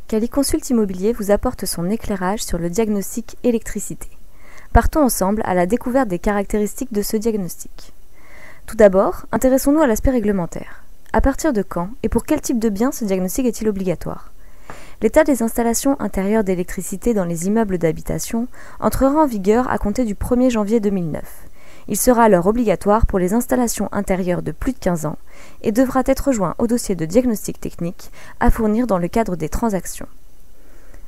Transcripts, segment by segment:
Caliconsult Immobilier vous apporte son éclairage sur le diagnostic électricité. Partons ensemble à la découverte des caractéristiques de ce diagnostic. Tout d'abord, intéressons-nous à l'aspect réglementaire. À partir de quand et pour quel type de bien ce diagnostic est-il obligatoire? L'état des installations intérieures d'électricité dans les immeubles d'habitation entrera en vigueur à compter du 1er janvier 2009. Il sera alors obligatoire pour les installations intérieures de plus de 15 ans et devra être joint au dossier de diagnostic technique à fournir dans le cadre des transactions.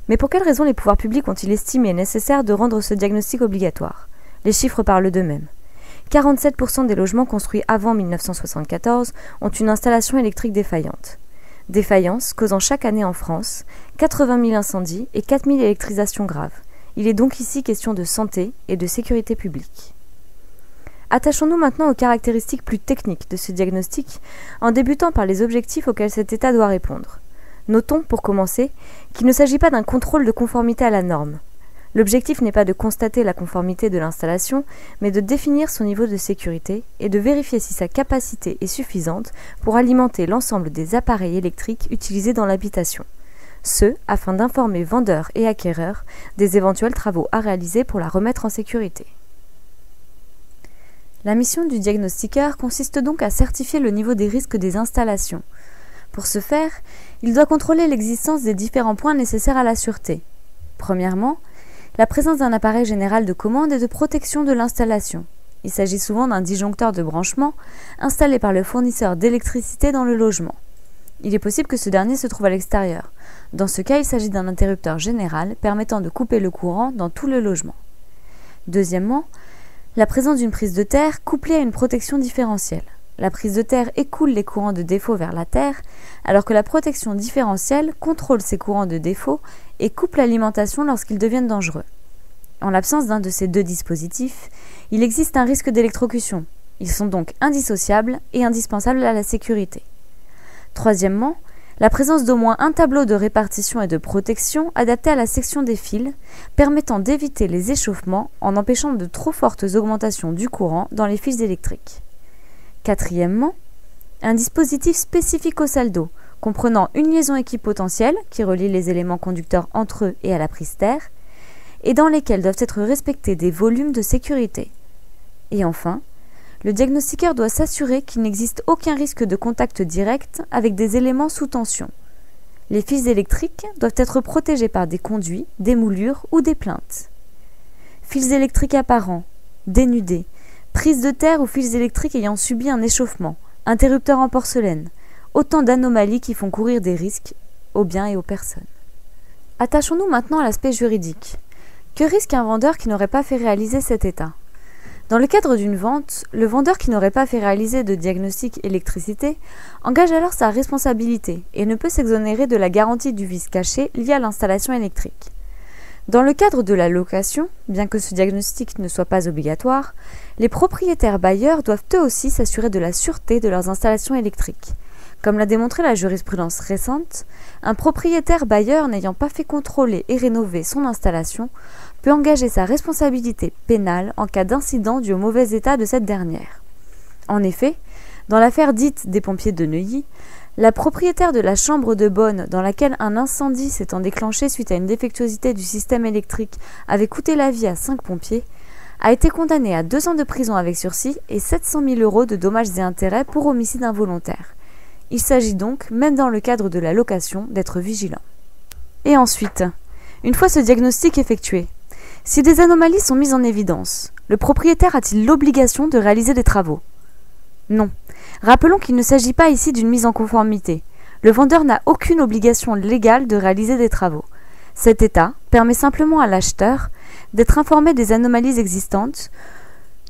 Mais pour quelles raisons les pouvoirs publics ont-ils estimé nécessaire de rendre ce diagnostic obligatoire? Les chiffres parlent d'eux-mêmes. 47% des logements construits avant 1974 ont une installation électrique défaillante. Défaillance causant chaque année en France 80 000 incendies et 4 000 électrisations graves. Il est donc ici question de santé et de sécurité publique. Attachons-nous maintenant aux caractéristiques plus techniques de ce diagnostic en débutant par les objectifs auxquels cet état doit répondre. Notons, pour commencer, qu'il ne s'agit pas d'un contrôle de conformité à la norme. L'objectif n'est pas de constater la conformité de l'installation, mais de définir son niveau de sécurité et de vérifier si sa capacité est suffisante pour alimenter l'ensemble des appareils électriques utilisés dans l'habitation. Ce, afin d'informer vendeurs et acquéreurs des éventuels travaux à réaliser pour la remettre en sécurité. La mission du diagnostiqueur consiste donc à certifier le niveau des risques des installations. Pour ce faire, il doit contrôler l'existence des différents points nécessaires à la sûreté. Premièrement, la présence d'un appareil général de commande et de protection de l'installation. Il s'agit souvent d'un disjoncteur de branchement installé par le fournisseur d'électricité dans le logement. Il est possible que ce dernier se trouve à l'extérieur. Dans ce cas, il s'agit d'un interrupteur général permettant de couper le courant dans tout le logement. Deuxièmement, la présence d'une prise de terre couplée à une protection différentielle. La prise de terre écoule les courants de défaut vers la terre, alors que la protection différentielle contrôle ces courants de défaut et coupe l'alimentation lorsqu'ils deviennent dangereux. En l'absence d'un de ces deux dispositifs, il existe un risque d'électrocution. Ils sont donc indissociables et indispensables à la sécurité. Troisièmement, la présence d'au moins un tableau de répartition et de protection adapté à la section des fils, permettant d'éviter les échauffements en empêchant de trop fortes augmentations du courant dans les fils électriques. Quatrièmement, un dispositif spécifique au saldo, comprenant une liaison équipotentielle qui relie les éléments conducteurs entre eux et à la prise terre, et dans lesquels doivent être respectés des volumes de sécurité. Et enfin, le diagnostiqueur doit s'assurer qu'il n'existe aucun risque de contact direct avec des éléments sous tension. Les fils électriques doivent être protégés par des conduits, des moulures ou des plinthes. Fils électriques apparents, dénudés, prises de terre ou fils électriques ayant subi un échauffement, interrupteurs en porcelaine, autant d'anomalies qui font courir des risques aux biens et aux personnes. Attachons-nous maintenant à l'aspect juridique. Que risque un vendeur qui n'aurait pas fait réaliser cet état? Dans le cadre d'une vente, le vendeur qui n'aurait pas fait réaliser de diagnostic électricité engage alors sa responsabilité et ne peut s'exonérer de la garantie du vice caché lié à l'installation électrique. Dans le cadre de la location, bien que ce diagnostic ne soit pas obligatoire, les propriétaires bailleurs doivent eux aussi s'assurer de la sûreté de leurs installations électriques. Comme l'a démontré la jurisprudence récente, un propriétaire bailleur n'ayant pas fait contrôler et rénover son installation peut engager sa responsabilité pénale en cas d'incident dû au mauvais état de cette dernière. En effet, dans l'affaire dite des pompiers de Neuilly, la propriétaire de la chambre de bonne dans laquelle un incendie s'étant déclenché suite à une défectuosité du système électrique avait coûté la vie à 5 pompiers, a été condamnée à 2 ans de prison avec sursis et 700 000 € de dommages et intérêts pour homicide involontaire. Il s'agit donc, même dans le cadre de la location, d'être vigilant. Et ensuite, une fois ce diagnostic effectué, si des anomalies sont mises en évidence, le propriétaire a-t-il l'obligation de réaliser des travaux? Non. Rappelons qu'il ne s'agit pas ici d'une mise en conformité. Le vendeur n'a aucune obligation légale de réaliser des travaux. Cet état permet simplement à l'acheteur d'être informé des anomalies existantes.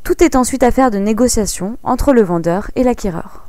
Tout est ensuite affaire de négociation entre le vendeur et l'acquéreur.